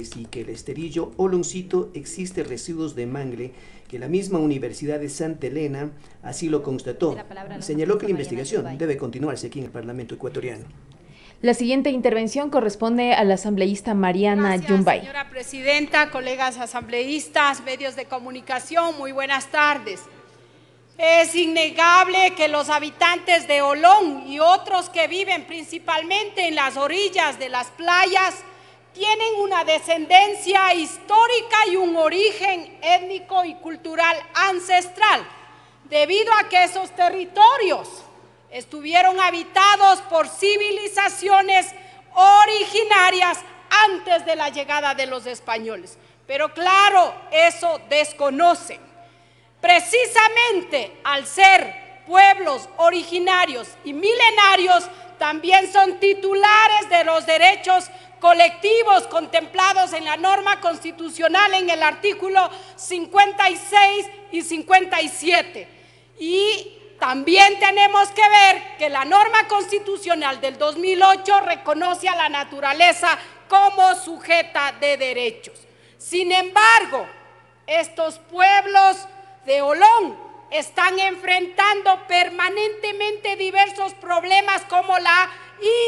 Anápolis y que el esterillo Oloncito existe residuos de mangle, que la misma Universidad de Santa Elena así lo constató y señaló que la investigación debe continuarse aquí en el Parlamento ecuatoriano. La siguiente intervención corresponde a la asambleísta Mariana Yumbay. Señora Presidenta, colegas asambleístas, medios de comunicación, muy buenas tardes. Es innegable que los habitantes de Olón y otros que viven principalmente en las orillas de las playas tienen una descendencia histórica y un origen étnico y cultural ancestral, debido a que esos territorios estuvieron habitados por civilizaciones originarias antes de la llegada de los españoles. Pero claro, eso desconocen. Precisamente al ser pueblos originarios y milenarios, también son titulares de los derechos colectivos contemplados en la norma constitucional en el artículo 56 y 57. Y también tenemos que ver que la norma constitucional del 2008 reconoce a la naturaleza como sujeta de derechos. Sin embargo, estos pueblos de Olón están enfrentando permanentemente diversos problemas como la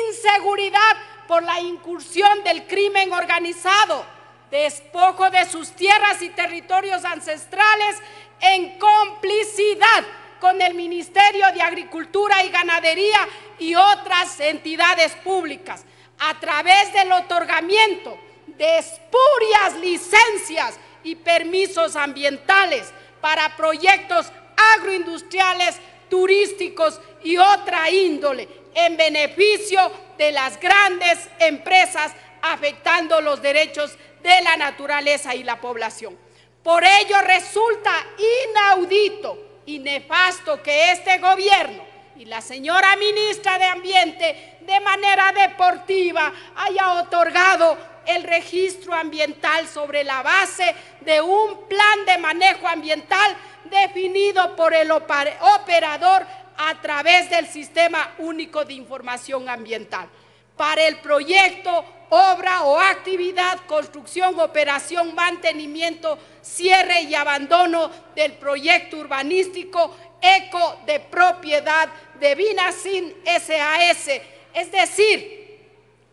inseguridad por la incursión del crimen organizado, despojo de sus tierras y territorios ancestrales en complicidad con el Ministerio de Agricultura y Ganadería y otras entidades públicas, a través del otorgamiento de espurias licencias y permisos ambientales para proyectos agroindustriales, turísticos y otra índole, en beneficio de las grandes empresas, afectando los derechos de la naturaleza y la población. Por ello resulta inaudito y nefasto que este gobierno y la señora ministra de Ambiente de manera deportiva haya otorgado el registro ambiental sobre la base de un plan de manejo ambiental definido por el operador a través del Sistema Único de Información Ambiental. Para el proyecto, obra o actividad, construcción, operación, mantenimiento, cierre y abandono del proyecto urbanístico eco de propiedad de Vinacin SAS. Es decir,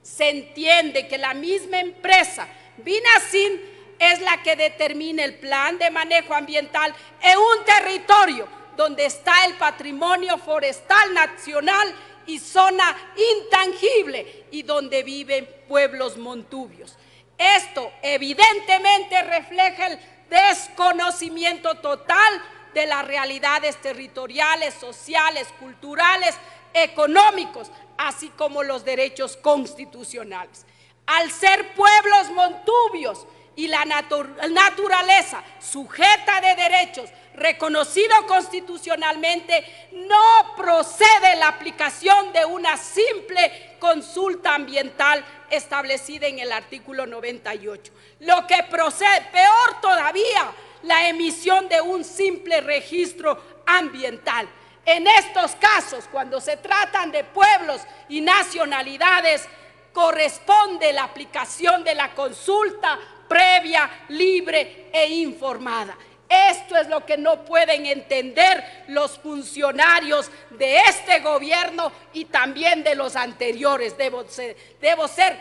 se entiende que la misma empresa, Vinacin, es la que determina el plan de manejo ambiental en un territorio donde está el patrimonio forestal nacional y zona intangible y donde viven pueblos montubios. Esto evidentemente refleja el desconocimiento total de las realidades territoriales, sociales, culturales, económicos, así como los derechos constitucionales. Al ser pueblos montubios y la naturaleza sujeta de derechos reconocido constitucionalmente, no procede la aplicación de una simple consulta ambiental establecida en el artículo 98. Lo que procede, peor todavía, la emisión de un simple registro ambiental. En estos casos, cuando se tratan de pueblos y nacionalidades, corresponde la aplicación de la consulta previa, libre e informada. Esto es lo que no pueden entender los funcionarios de este gobierno y también de los anteriores. Debo ser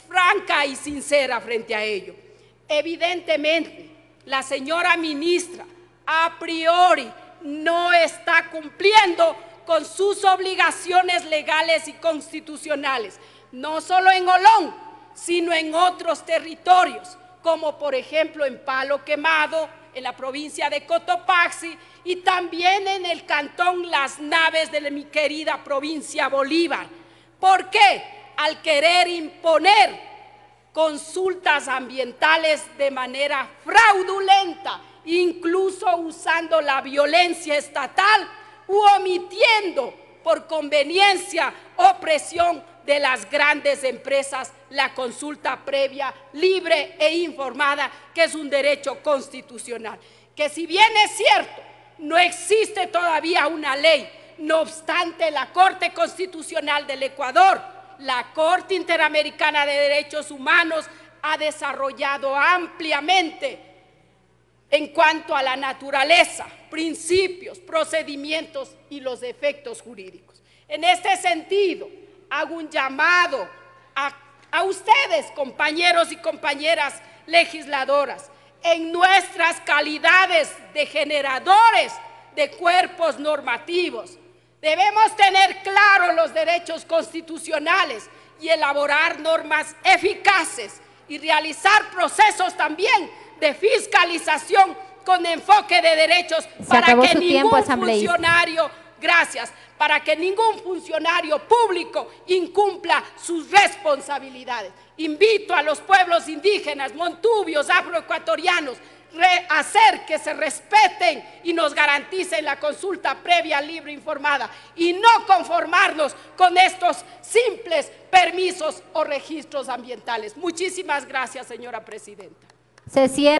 franca y sincera frente a ello. Evidentemente, la señora ministra a priori no está cumpliendo con sus obligaciones legales y constitucionales, no solo en Olón, sino en otros territorios, como por ejemplo en Palo Quemado, en la provincia de Cotopaxi y también en el cantón Las Naves de mi querida provincia Bolívar. ¿Por qué? Al querer imponer consultas ambientales de manera fraudulenta, incluso usando la violencia estatal u omitiendo por conveniencia o presión de las grandes empresas la consulta previa, libre e informada, que es un derecho constitucional. Que si bien es cierto, no existe todavía una ley, no obstante la Corte Constitucional del Ecuador, la Corte Interamericana de Derechos Humanos, ha desarrollado ampliamente en cuanto a la naturaleza, principios, procedimientos y los efectos jurídicos. En este sentido, hago un llamado a ustedes, compañeros y compañeras legisladoras, en nuestras calidades de generadores de cuerpos normativos. Debemos tener claros los derechos constitucionales y elaborar normas eficaces y realizar procesos también de fiscalización con enfoque de derechos para que ningún funcionario, para que ningún funcionario público incumpla sus responsabilidades. Invito a los pueblos indígenas, montubios, afroecuatorianos, a hacer que se respeten y nos garanticen la consulta previa, libre, informada, y no conformarnos con estos simples permisos o registros ambientales. Muchísimas gracias, señora presidenta. Se cierra.